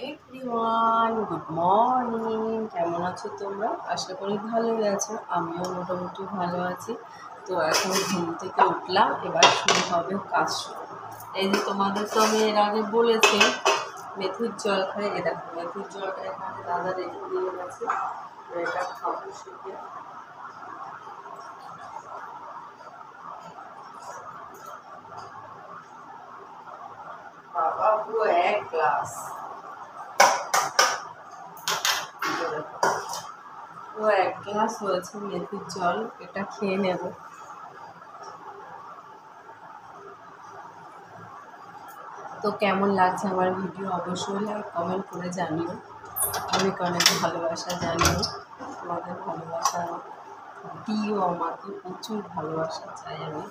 Everyone, good morning. কেমন আছো তোমরা? আশা করি ভালোই আছো। আমিও মোটামুটি ভালো আছি। তো এখন ঘুম থেকে উঠলাম, এবার শুরু হবে কাজ শুরু। এই যে তোমাদের তো আমি এর আগে বলেছি মেথির জল খাই। এ দেখো মেথির জলটা এখানে দাদা রেখে দিয়ে গেছে, এটা খাবো শুকিয়ে। বাবা পুরো এক গ্লাস, পুরো এক গ্লাস হয়েছে মেথির জল। এটা খেয়ে নেব। তো কেমন লাগছে আমার ভিডিও অবশ্যই লাইক কমেন্ট করে জানিও। অনেক অনেক ভালোবাসা জানিও। তোমাদের ভালোবাসা দিও, আমাকে প্রচুর ভালোবাসা চাই আমি।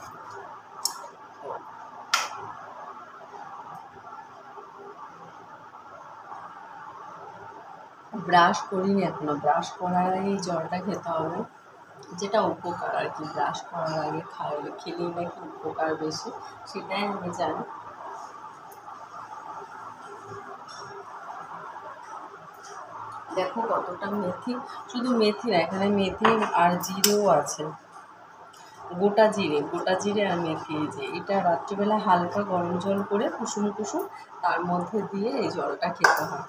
ব্রাশ করিনি এখনো, ব্রাশ করার আগে এই জলটা খেতে হবে, যেটা উপকার আর কি। ব্রাশ করার আগে খেলেই নাকি উপকার বেশি, সেটাই আমি জানি। দেখো কতটা মেথি, শুধু মেথি না, এখানে মেথি আর জিরেও আছে, গোটা জিরে আর মেথি। এই যে এটা রাত্রিবেলা হালকা গরম জল করে কুসুম কুসুম তার মধ্যে দিয়ে এই জলটা খেতে হয়।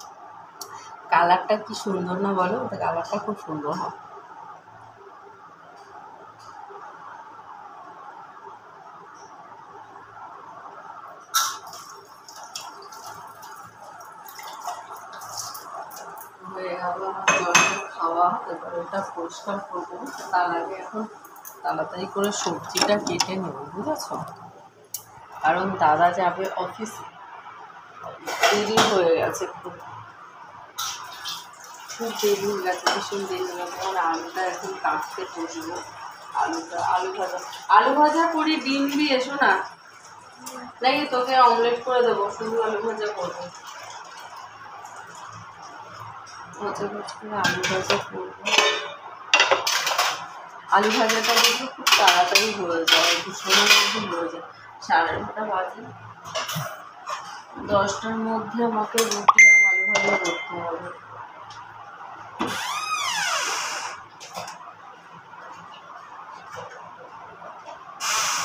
কালারটা কি সুন্দর না বলো? ওটা কালারটা খুব সুন্দর হয়। হয়ে গেল আমার জলটা খাওয়া, এবার ওটা পরিষ্কার করবো। তার আগে এখন তাড়াতাড়ি করে সবজিটা কেটে নেব, বুঝেছ? কারণ দাদা যাবে অফিসে, দেরি হয়ে গেছে, খুব খুব দেরি হয়ে গেছে, ভীষণ দেরি হয়ে গেছে। আমার আলুটা এখন কাটতে বসবো। আলু ভাজা করি, ডিম দিয়ে এসো না, নাকি তোকে অমলেট করে দেবো? শুধু আলু ভাজা করবো, ভাজা করে আলু ভাজা করবো। আলু ভাজাটা কিন্তু খুব তাড়াতাড়ি হয়ে যায়, 2 সময়ের মধ্যে হয়ে যায়। 9:30 বাজে, 10টার মধ্যে আমাকে রুটি আর আলু ভাজা করতে হবে।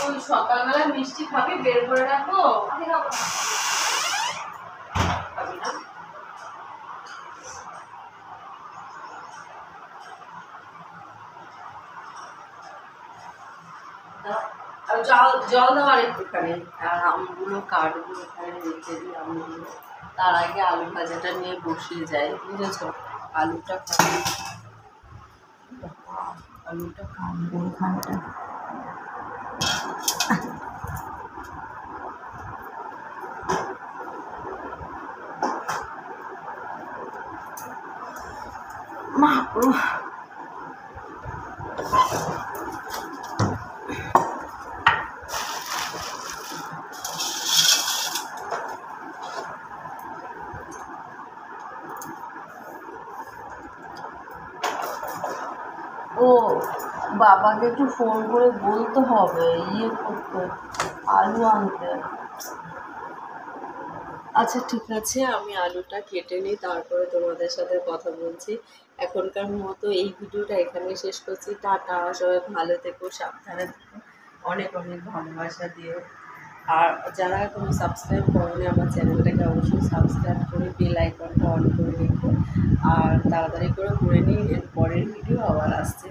ওই সকালবেলা মিষ্টি খাবি? বের করে রাখবো? আমি খাবো না। খাবি না? আর জল দেওয়ার একটুখানি, আর আমগুলো কাটবো এখানে রেখে দিই আমগুলো। তার আগে আলু ভাজাটা নিয়ে বসিয়ে যাই, বুঝেছ? আলুটা কাটবো এখানটা। ও বাবাকে একটু ফোন করে বলতে হবে করতে, আলু আনতে। আচ্ছা ঠিক আছে, আমি আলুটা কেটে নিই, তারপরে তোমাদের সাথে কথা বলছি। এখনকার মতো এই ভিডিওটা এখানে শেষ করছি। টাটা, সবাই ভালো থেকো, সাবধানে থেকো, অনেক অনেক ভালোবাসা দিও। আর যারা এখনো সাবস্ক্রাইব করেনি আমার চ্যানেলটাকে অবশ্যই সাবস্ক্রাইব করে বেল আইকনটা অন করে রেখো। আর তাড়াতাড়ি করে নিই, এর পরের ভিডিও আবার আসছে।